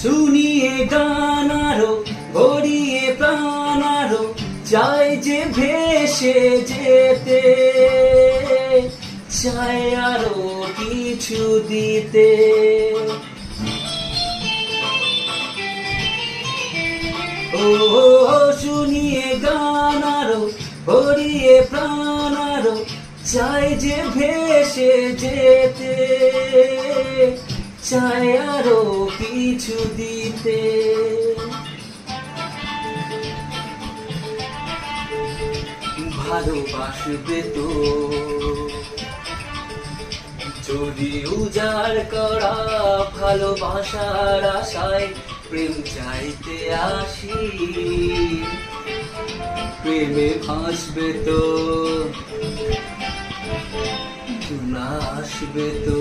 শুনিয়ে গান আরো ভরিয়ে প্রাণ আরো চাই যে ভেসে যেতে, চাই আরো কিছু দিতে। ও শুনিয়ে গান আরো ভরিয়ে প্রাণ আরো চাই যে ভেসে যেতে, চাই আরো কিছু দিতে। ভালোবাসবে তো যদি উজাড় করা ভালোবাসার আশায় প্রেম চাইতে আসি, প্রেমে ভাসবে তো আসবে তো।